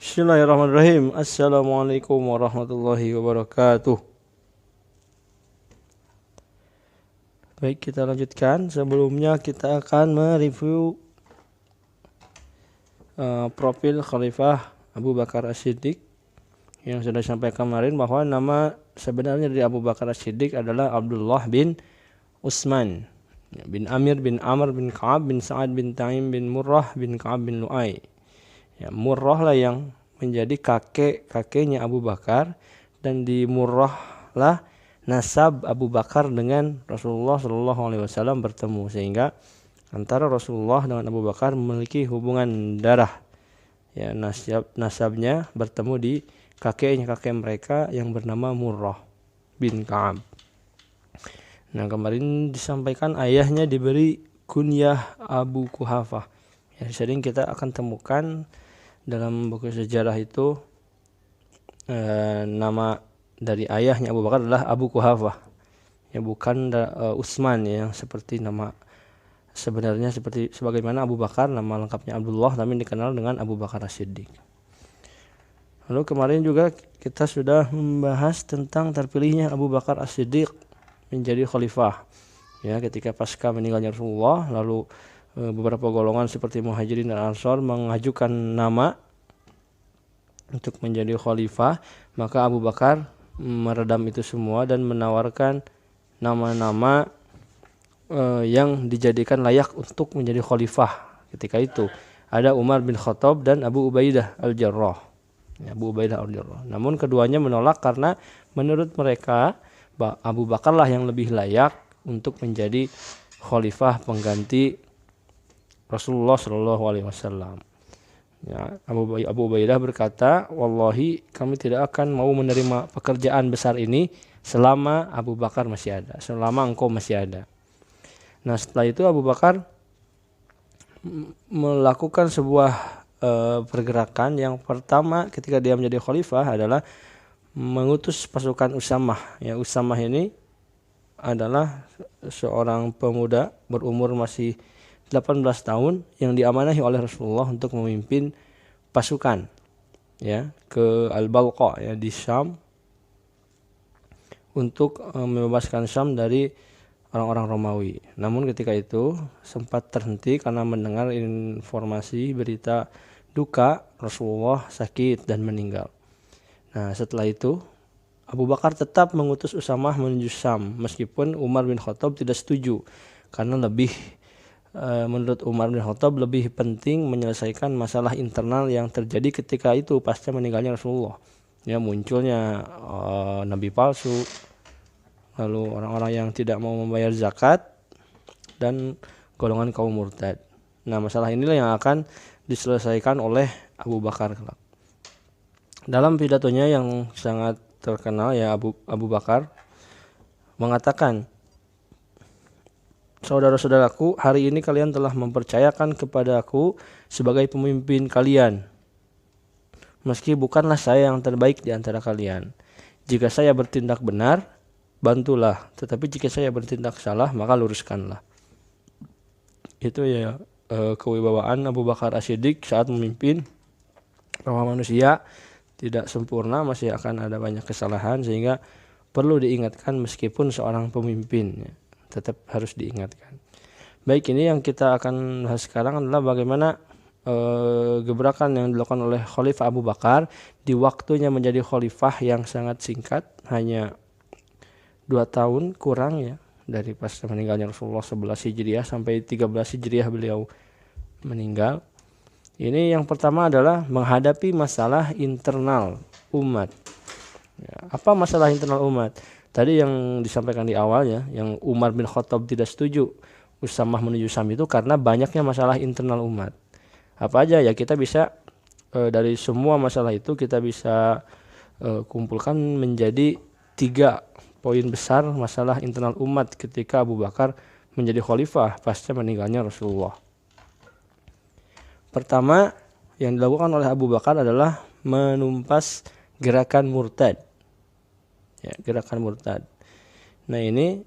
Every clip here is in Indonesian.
Bismillahirrahmanirrahim. Assalamualaikum warahmatullahi wabarakatuh. Baik, kita lanjutkan. Sebelumnya kita akan mereview profil Khalifah Abu Bakar As-Siddiq yang sudah sampaikan kemarin, bahwa nama sebenarnya dari Abu Bakar As-Siddiq adalah Abdullah bin Utsman bin Amir bin Amr bin Ka'ab bin Sa'ad bin Taim bin Murrah bin Ka'ab bin Lu'ay. Ya, Murrah lah yang menjadi kakeknya Abu Bakar, dan di Murrah lah nasab Abu Bakar dengan Rasulullah SAW bertemu, sehingga antara Rasulullah dengan Abu Bakar memiliki hubungan darah. Ya, nasabnya bertemu di kakek mereka yang bernama Murrah bin Ka'ab. Nah, kemarin disampaikan ayahnya diberi kunyah Abu Kuhafah. Ya, sering kita akan temukan dalam buku sejarah itu nama dari ayahnya Abu Bakar adalah Abu Kuhafah. Ya, bukan Utsman yang seperti nama sebenarnya, seperti sebagaimana Abu Bakar nama lengkapnya Abdullah, tapi dikenal dengan Abu Bakar As-Siddiq. Lalu kemarin juga kita sudah membahas tentang terpilihnya Abu Bakar As-Siddiq menjadi khalifah. Ya, ketika pasca meninggalnya Rasulullah, lalu beberapa golongan seperti Muhajirin dan Ansor mengajukan nama untuk menjadi khalifah, maka Abu Bakar meredam itu semua dan menawarkan nama-nama yang dijadikan layak untuk menjadi khalifah ketika itu. Ada Umar bin Khattab dan Abu Ubaidah Al-Jarrah. Ya, Abu Ubaidah Al-Jarrah. Namun keduanya menolak karena menurut mereka Abu Bakar lah yang lebih layak untuk menjadi khalifah pengganti Rasulullah SAW. Ya, Abu Ubaidah berkata, "Wallahi, kami tidak akan mau menerima pekerjaan besar ini selama Abu Bakar masih ada, selama engkau masih ada." Nah, setelah itu Abu Bakar melakukan sebuah pergerakan. Yang pertama ketika dia menjadi khalifah adalah mengutus pasukan Usamah. Ya, Usamah ini adalah seorang pemuda berumur masih 18 tahun yang diamanahi oleh Rasulullah untuk memimpin pasukan ya ke Al-Balqa, ya, di Syam, untuk membebaskan Syam dari orang-orang Romawi. Namun ketika itu sempat terhenti karena mendengar informasi berita duka Rasulullah sakit dan meninggal. Nah, setelah itu Abu Bakar tetap mengutus Usamah menuju Syam, meskipun Umar bin Khattab tidak setuju, karena menurut Umar bin Khattab lebih penting menyelesaikan masalah internal yang terjadi ketika itu pasca meninggalnya Rasulullah. Ya, munculnya nabi palsu, lalu orang-orang yang tidak mau membayar zakat, dan golongan kaum murtad. Nah, masalah inilah yang akan diselesaikan oleh Abu Bakar. Dalam pidatonya yang sangat terkenal, ya, Abu Bakar mengatakan, "Saudara-saudaraku, hari ini kalian telah mempercayakan kepada aku sebagai pemimpin kalian. Meski bukanlah saya yang terbaik di antara kalian. Jika saya bertindak benar, bantulah. Tetapi jika saya bertindak salah, maka luruskanlah." Itu ya kewibawaan Abu Bakar As-Siddiq saat memimpin, bahwa manusia tidak sempurna, masih akan ada banyak kesalahan, sehingga perlu diingatkan meskipun seorang pemimpin, ya, tetap harus diingatkan. Baik, ini yang kita akan bahas sekarang adalah bagaimana gebrakan yang dilakukan oleh Khalifah Abu Bakar di waktunya menjadi khalifah yang sangat singkat, hanya 2 tahun kurang, ya, dari pas meninggalnya Rasulullah 11 Hijriah sampai 13 Hijriah beliau meninggal. Ini yang pertama adalah menghadapi masalah internal umat. Ya, apa masalah internal umat? Tadi yang disampaikan di awal, ya, yang Umar bin Khattab tidak setuju Usamah menuju Syam itu karena banyaknya masalah internal umat. Apa aja? Ya, kita bisa dari semua masalah itu kita bisa kumpulkan menjadi 3 poin besar masalah internal umat ketika Abu Bakar menjadi khalifah pasca meninggalnya Rasulullah. Pertama yang dilakukan oleh Abu Bakar adalah menumpas gerakan murtad. Ya, gerakan murtad. Nah, ini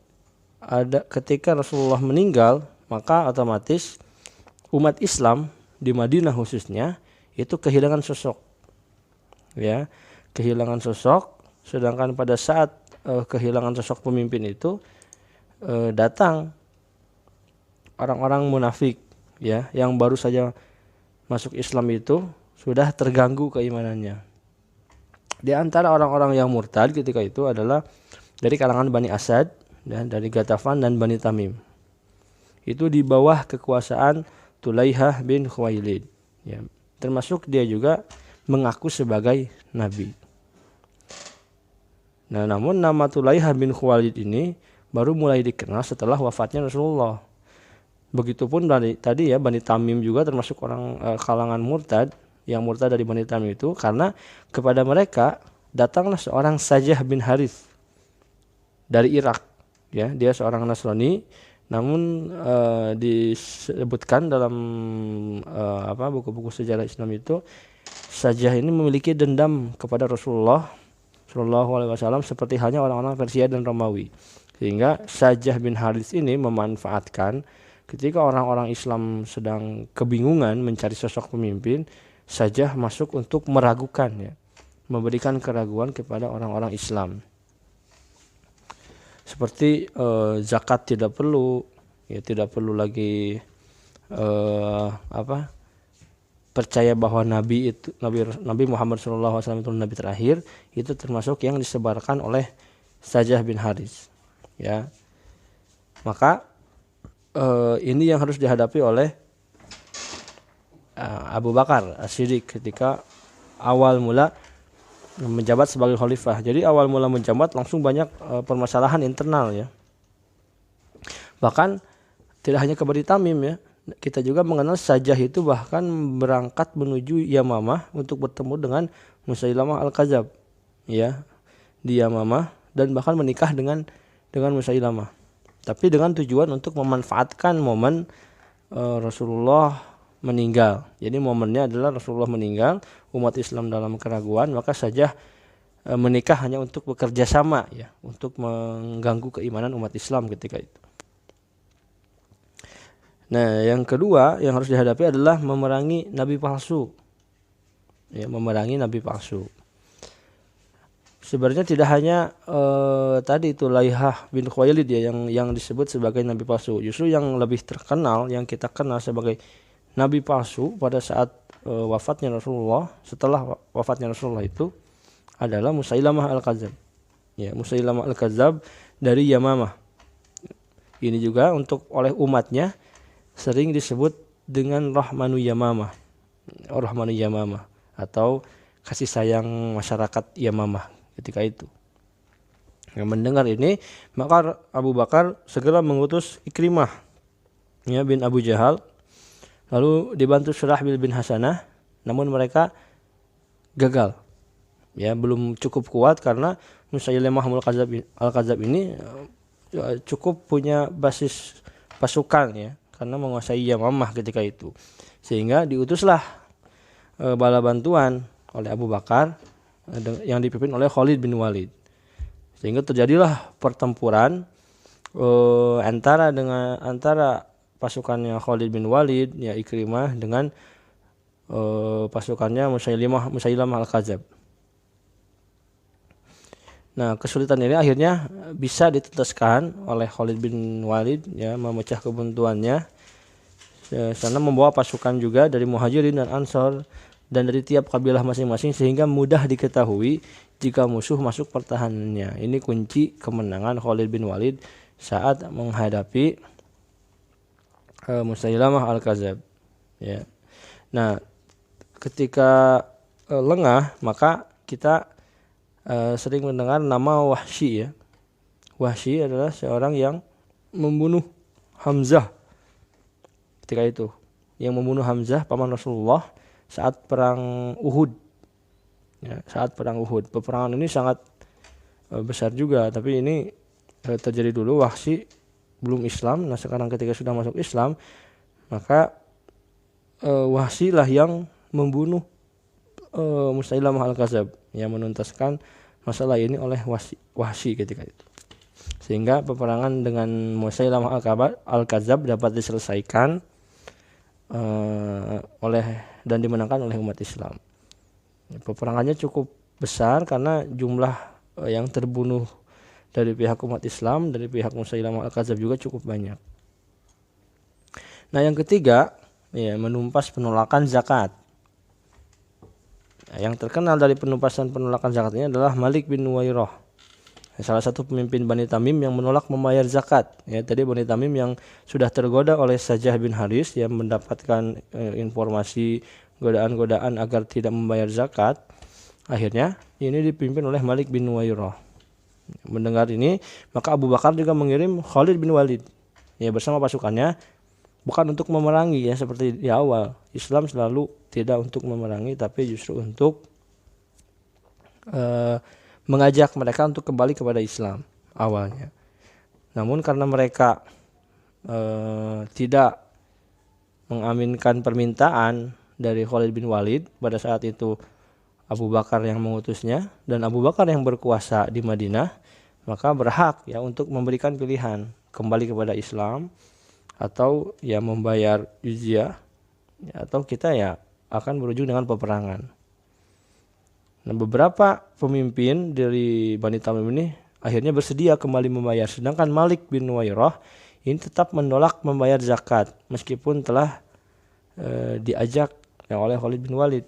ada ketika Rasulullah meninggal, maka otomatis umat Islam di Madinah khususnya itu kehilangan sosok. ya, kehilangan sosok, sedangkan pada saat kehilangan sosok pemimpin itu datang orang-orang munafik, ya, yang baru saja masuk Islam itu sudah terganggu keimanannya. Di antara orang-orang yang murtad ketika itu adalah dari kalangan Bani Asad, dan dari Ghatafan dan Bani Tamim. Itu di bawah kekuasaan Tulaihah bin Khuwailid, ya. Termasuk dia juga mengaku sebagai nabi. Nah, namun nama Tulaihah bin Khuwailid ini baru mulai dikenal setelah wafatnya Rasulullah. Begitupun tadi ya, Bani Tamim juga termasuk orang kalangan murtad, yang murtad dari Bani Tamim itu karena kepada mereka datanglah seorang Sajah bin Harith dari Irak, ya. Dia seorang Nasrani, namun disebutkan dalam buku-buku sejarah Islam itu Sajah ini memiliki dendam kepada Rasulullah Shallallahu Alaihi Wasallam seperti halnya orang-orang Persia dan Romawi, sehingga Sajah bin Harith ini memanfaatkan ketika orang-orang Islam sedang kebingungan mencari sosok pemimpin, Sajah masuk untuk meragukan, ya, memberikan keraguan kepada orang-orang Islam. Seperti zakat tidak perlu, ya, tidak perlu lagi percaya bahwa Nabi Muhammad SAW itu nabi terakhir. Itu termasuk yang disebarkan oleh Sajah bin Haris, ya. Maka ini yang harus dihadapi oleh Abu Bakar As-Siddiq ketika awal mula menjabat sebagai khalifah. Jadi awal mula menjabat langsung banyak permasalahan internal, ya. Bahkan tidak hanya ke Bani Tamim, ya. Kita juga mengenal Sajah itu bahkan berangkat menuju Yamamah untuk bertemu dengan Musailamah Al-Kadzab, ya, di Yamamah, dan bahkan menikah dengan Musailamah. Tapi dengan tujuan untuk memanfaatkan momen Rasulullah meninggal. Jadi momennya adalah Rasulullah meninggal, umat Islam dalam keraguan, maka Sajah menikah hanya untuk bekerja sama, ya, untuk mengganggu keimanan umat Islam ketika itu. Nah, yang kedua yang harus dihadapi adalah memerangi nabi palsu, ya, memerangi nabi palsu. Sebenarnya tidak hanya tadi itu Tulaihah bin Khuwailid, ya, yang disebut sebagai nabi palsu. Justru yang lebih terkenal, yang kita kenal sebagai nabi palsu pada saat wafatnya Rasulullah, setelah wafatnya Rasulullah itu adalah Musailamah Al-Kadzab, ya, Musailamah Al-Kadzab dari Yamamah. Ini juga untuk oleh umatnya sering disebut dengan Rahmanu Yamamah, Rahmanu Yamamah, atau kasih sayang masyarakat Yamamah ketika itu. Yang mendengar ini, maka Abu Bakar segera mengutus Ikrimah, ya, bin Abu Jahal, lalu dibantu Surahbil bin Hasanah, namun mereka gagal, ya, belum cukup kuat karena Musailamah Al-Kadzab ini cukup punya basis pasukan, ya, karena menguasai Yamamah ketika itu, sehingga diutuslah bala bantuan oleh Abu Bakar yang dipimpin oleh Khalid bin Walid, sehingga terjadilah pertempuran antara pasukannya Khalid bin Walid, ya, Ikrimah, dengan pasukannya Musailamah Al-Kadzab. Nah, kesulitan ini akhirnya bisa dituntaskan oleh Khalid bin Walid, ya, memecah kebuntuannya, karena membawa pasukan juga dari Muhajirin dan Ansor dan dari tiap kabilah masing-masing, sehingga mudah diketahui jika musuh masuk pertahanannya. Ini kunci kemenangan Khalid bin Walid saat menghadapi Musailamah Al-Kadzab, ya. Nah, ketika lengah, maka kita sering mendengar nama Wahsy, ya. Wahsy adalah seorang yang membunuh Hamzah ketika itu, yang membunuh Hamzah paman Rasulullah saat perang Uhud, ya, saat perang Uhud. Peperangan ini sangat besar juga, tapi ini terjadi dulu Wahsy belum Islam. Nah, sekarang ketika sudah masuk Islam, maka Wahsy lah yang membunuh Musailamah Al-Kadzab, yang menuntaskan masalah ini oleh Wahsy ketika itu, sehingga peperangan dengan Musailamah Al-Kadzab dapat diselesaikan oleh dan dimenangkan oleh umat Islam. Peperangannya cukup besar karena jumlah yang terbunuh dari pihak umat Islam, dari pihak Musailamah Al-Kadzab juga cukup banyak. Nah, yang ketiga, ya, menumpas penolakan zakat. Yang terkenal dari penumpasan penolakan zakat ini adalah Malik bin Nuwairah, salah satu pemimpin Bani Tamim yang menolak membayar zakat. Ya, tadi Bani Tamim yang sudah tergoda oleh Sajah bin Haris yang mendapatkan informasi godaan-godaan agar tidak membayar zakat. Akhirnya ini dipimpin oleh Malik bin Nuwairah. Mendengar ini, maka Abu Bakar juga mengirim Khalid bin Walid, ya, bersama pasukannya, bukan untuk memerangi, ya, seperti di awal. Islam selalu tidak untuk memerangi, tapi justru untuk mengajak mereka untuk kembali kepada Islam awalnya. Namun karena mereka tidak mengaminkan permintaan dari Khalid bin Walid, pada saat itu Abu Bakar yang mengutusnya dan Abu Bakar yang berkuasa di Madinah, maka berhak, ya, untuk memberikan pilihan kembali kepada Islam atau, ya, membayar jizyah, ya, atau kita, ya, akan berujung dengan peperangan. Nah, beberapa pemimpin dari Bani Tamim ini akhirnya bersedia kembali membayar, sedangkan Malik bin Nuwairah ini tetap menolak membayar zakat meskipun telah diajak, ya, oleh Khalid bin Walid.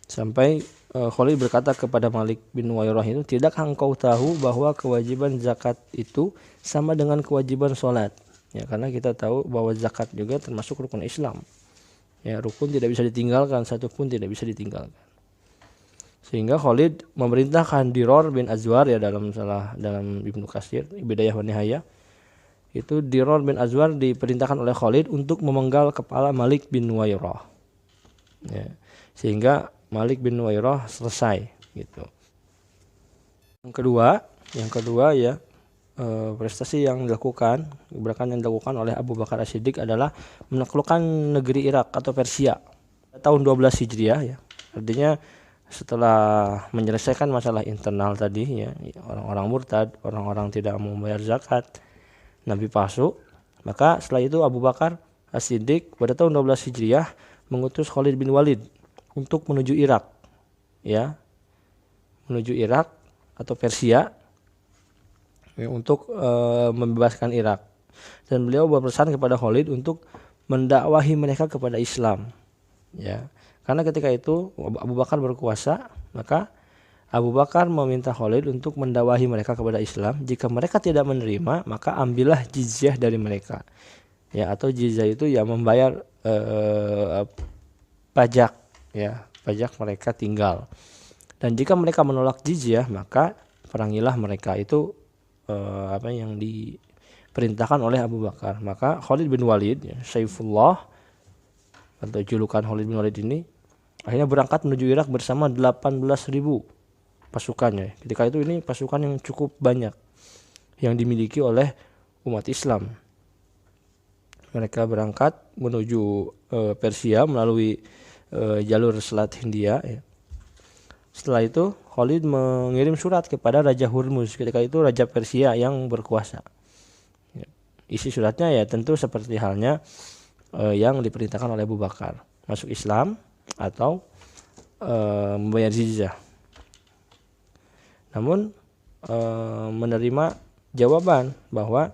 Sampai Khalid berkata kepada Malik bin Nuwairah itu, "Tidakkah engkau tahu bahwa kewajiban zakat itu sama dengan kewajiban sholat?" Ya, karena kita tahu bahwa zakat juga termasuk rukun Islam. Ya, rukun tidak bisa ditinggalkan, satu pun tidak bisa ditinggalkan. Sehingga Khalid memerintahkan Diror bin Azwar, ya, dalam Ibnu Katsir Bidayah wa Nihayah, itu Diror bin Azwar diperintahkan oleh Khalid untuk memenggal kepala Malik bin Nuwairah. Ya, sehingga Malik bin Nuwairah selesai, gitu. Yang kedua, ya, prestasi yang dilakukan, gebrakan yang dilakukan oleh Abu Bakar As-Siddiq adalah menaklukkan negeri Irak atau Persia tahun 12 Hijriah, ya. Artinya setelah menyelesaikan masalah internal tadi, ya, orang-orang murtad, orang-orang tidak mau membayar zakat, nabi palsu, maka setelah itu Abu Bakar As-Siddiq pada tahun 12 Hijriah mengutus Khalid bin Walid untuk menuju Irak, ya, menuju Irak atau Persia, ya, untuk membebaskan Irak. Dan beliau berpesan kepada Khalid untuk mendakwahi mereka kepada Islam, ya. Karena ketika itu Abu Bakar berkuasa, maka Abu Bakar meminta Khalid untuk mendakwahi mereka kepada Islam. Jika mereka tidak menerima, maka ambillah jizyah dari mereka, ya, atau jizyah itu, ya, membayar pajak, ya, pajak mereka tinggal. Dan jika mereka menolak jizyah, maka perangilah mereka. Itu apa yang diperintahkan oleh Abu Bakar. Maka Khalid bin Walid, ya, Saifullah atau julukan Khalid bin Walid ini, akhirnya berangkat menuju Irak bersama 18.000 pasukannya. Ketika itu ini pasukan yang cukup banyak yang dimiliki oleh umat Islam. Mereka berangkat menuju Persia melalui jalur Selat Hindia, ya. Setelah itu Khalid mengirim surat kepada Raja Hurmuz, ketika itu Raja Persia yang berkuasa. Ya. Isi suratnya, ya, tentu seperti halnya yang diperintahkan oleh Abu Bakar, masuk Islam atau membayar jizyah. Namun menerima jawaban bahwa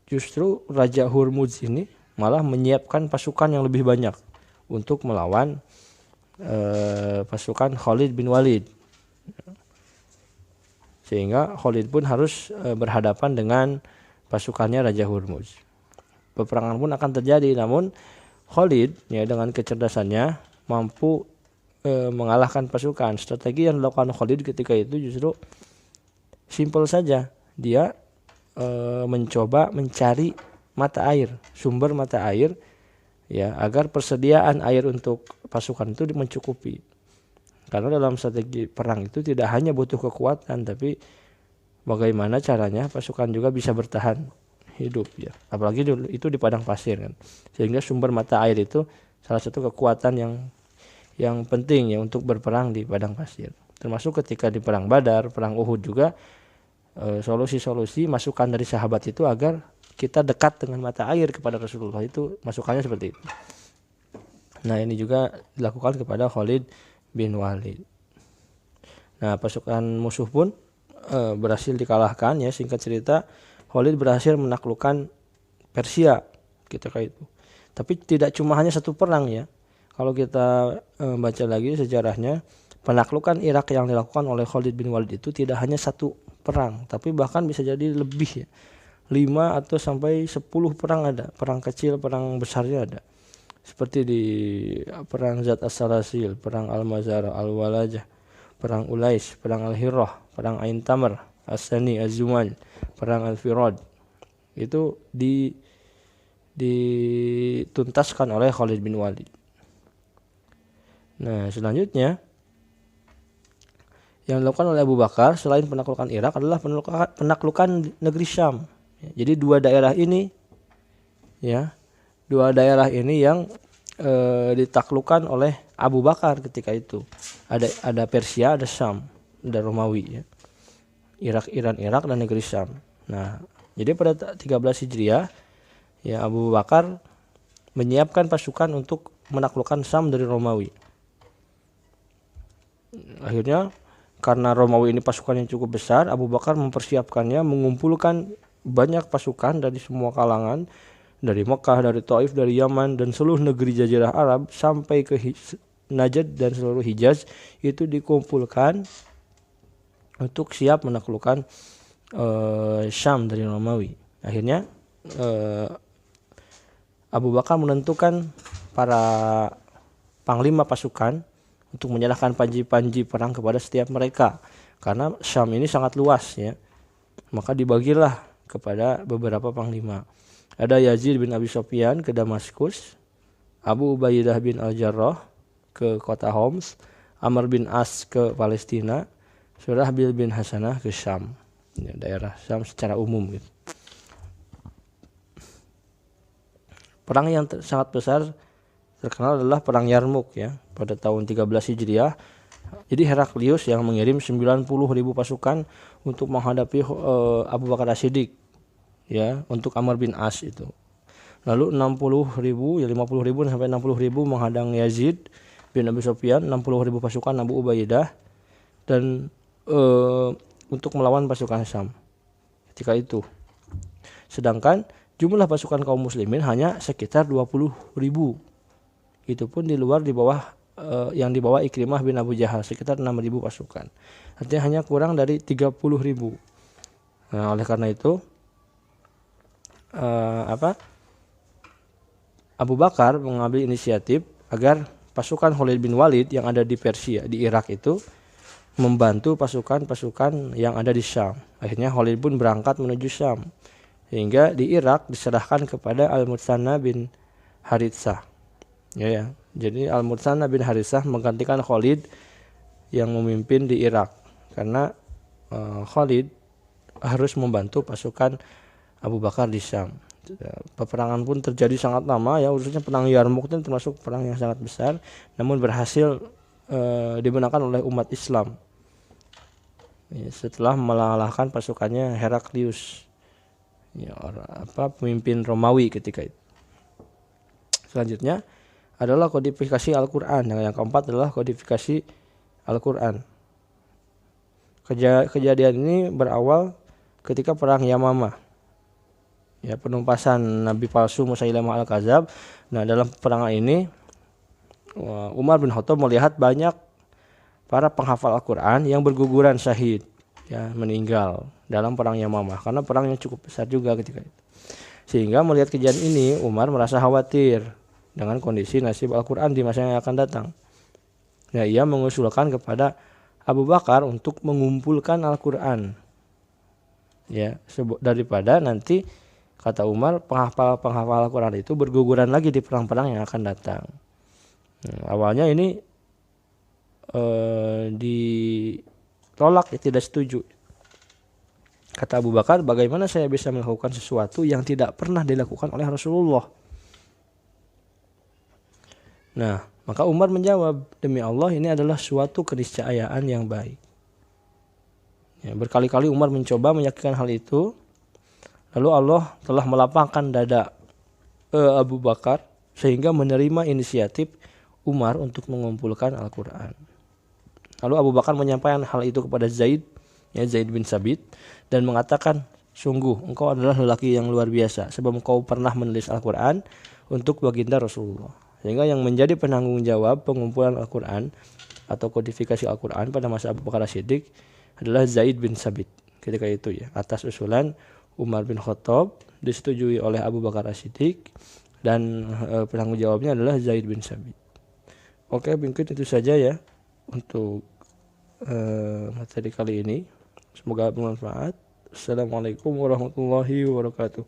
justru Raja Hurmuz ini malah menyiapkan pasukan yang lebih banyak untuk melawan pasukan Khalid bin Walid, sehingga Khalid pun harus berhadapan dengan pasukannya Raja Hurmuz. Peperangan pun akan terjadi, namun Khalid, ya, dengan kecerdasannya mampu mengalahkan pasukan. Strategi yang dilakukan Khalid ketika itu justru simpel saja. Dia mencoba mencari mata air, sumber mata air, ya, agar persediaan air untuk pasukan itu mencukupi. Karena dalam strategi perang itu tidak hanya butuh kekuatan, tapi bagaimana caranya pasukan juga bisa bertahan hidup, ya. Apalagi itu di padang pasir, kan. Sehingga sumber mata air itu salah satu kekuatan yang penting, ya, untuk berperang di padang pasir. Termasuk ketika di perang Badar, perang Uhud juga solusi-solusi masukan dari sahabat itu agar kita dekat dengan mata air kepada Rasulullah, itu masukannya seperti itu. Nah, ini juga dilakukan kepada Khalid bin Walid. Nah, pasukan musuh pun berhasil dikalahkan ya. Singkat cerita, Khalid berhasil menaklukkan Persia ketika itu. Tapi tidak cuma hanya satu perang ya. Kalau kita baca lagi sejarahnya, penaklukan Irak yang dilakukan oleh Khalid bin Walid itu tidak hanya satu perang, tapi bahkan bisa jadi lebih ya. 5 atau sampai 10 perang ada. Perang kecil, perang besarnya ada. Seperti di perang Zat As-Salasil, perang Al-Mazar, Al-Walajah, perang Ulais, perang Al-Hirrah, perang Ain Tamr, As-Sani, Az-Zuman, perang Al-Firad. Itu dituntaskan oleh Khalid bin Walid. Nah, selanjutnya yang dilakukan oleh Abu Bakar selain penaklukan Irak adalah penaklukan negeri Syam. Jadi dua daerah ini yang ditaklukkan oleh Abu Bakar ketika itu. Ada Persia, ada Syam, ada Romawi ya. Irak dan negeri Syam. Nah, jadi pada 13 Hijriah ya Abu Bakar menyiapkan pasukan untuk menaklukkan Syam dari Romawi. Akhirnya karena Romawi ini pasukan yang cukup besar, Abu Bakar mempersiapkannya, mengumpulkan banyak pasukan dari semua kalangan, dari Mekah, dari Taif, dari Yaman, dan seluruh negeri Jazirah Arab sampai ke Najd dan seluruh Hijaz itu dikumpulkan untuk siap menaklukkan Syam dari Romawi. Akhirnya Abu Bakar menentukan para panglima pasukan untuk menyerahkan panji-panji perang kepada setiap mereka, karena Syam ini sangat luas ya. Maka dibagilah kepada beberapa panglima. Ada Yazid bin Abi Sufyan ke Damaskus, Abu Ubaidah bin Al-Jarrah ke kota Homs, Amr bin As ke Palestina, Surahbil bin Hasanah ke Syam, ya, daerah Syam secara umum gitu. Perang yang sangat besar terkenal adalah perang Yarmuk ya pada tahun 13 Hijriah. Jadi Heraklius yang mengirim 90.000 pasukan untuk menghadapi Abu Bakar As-Siddiq ya, untuk Amr bin As itu. Lalu 60.000 ya 50.000 sampai 60.000 menghadang Yazid bin Abi Sufyan, 60.000 pasukan Abu Ubaidah dan untuk melawan pasukan Syam ketika itu. Sedangkan jumlah pasukan kaum muslimin hanya sekitar 20.000. Itu pun di bawah yang dibawa Ikrimah bin Abu Jahal sekitar 6.000 pasukan. Artinya hanya kurang dari 30.000. Nah, oleh karena itu Abu Bakar mengambil inisiatif agar pasukan Khalid bin Walid yang ada di Persia, di Irak itu membantu pasukan-pasukan yang ada di Syam. Akhirnya Khalid pun berangkat menuju Syam. Hingga di Irak diserahkan kepada Al-Mutsanna bin Haritsah. Ya. Jadi Al-Mutsanna bin Haritsah menggantikan Khalid yang memimpin di Irak, karena Khalid harus membantu pasukan Abu Bakar di Syam. Peperangan pun terjadi sangat lama ya, khususnya perang Yarmuk itu termasuk perang yang sangat besar, namun berhasil dimenangkan oleh umat Islam ya, setelah mengalahkan pasukannya Heraklius ya, pemimpin Romawi ketika itu. Selanjutnya adalah kodifikasi Al-Quran. Yang keempat adalah kodifikasi Al-Quran. Kejadian ini berawal ketika perang Yamamah ya, penumpasan Nabi palsu Musailamah Al-Kadzab. Nah, dalam perang ini Umar bin Khattab melihat banyak para penghafal Al-Quran yang berguguran syahid ya, meninggal dalam perang Yamamah, karena perang yang cukup besar juga ketika itu. Sehingga melihat kejadian ini Umar merasa khawatir dengan kondisi nasib Al-Quran di masa yang akan datang. Ya, ia mengusulkan kepada Abu Bakar untuk mengumpulkan Al-Quran. Ya, daripada nanti kata Umar penghafal Al-Quran itu berguguran lagi di perang-perang yang akan datang. Awalnya ini ditolak, tidak setuju. Kata Abu Bakar, bagaimana saya bisa melakukan sesuatu yang tidak pernah dilakukan oleh Rasulullah? Nah, maka Umar menjawab, demi Allah ini adalah suatu keniscayaan yang baik. Ya, berkali-kali Umar mencoba meyakinkan hal itu. Lalu Allah telah melapangkan dada Abu Bakar sehingga menerima inisiatif Umar untuk mengumpulkan Al-Quran. Lalu Abu Bakar menyampaikan hal itu kepada Zaid bin Sabit, dan mengatakan, sungguh engkau adalah lelaki yang luar biasa, sebab engkau pernah menulis Al-Quran untuk baginda Rasulullah. Sehingga yang menjadi penanggung jawab pengumpulan Al-Quran atau kodifikasi Al-Quran pada masa Abu Bakar As-Siddiq adalah Zaid bin Sabit ketika itu ya, atas usulan Umar bin Khattab, disetujui oleh Abu Bakar As-Siddiq, dan penanggung jawabnya adalah Zaid bin Sabit. Oke, mungkin itu saja ya untuk materi kali ini. Semoga bermanfaat. Assalamualaikum warahmatullahi wabarakatuh.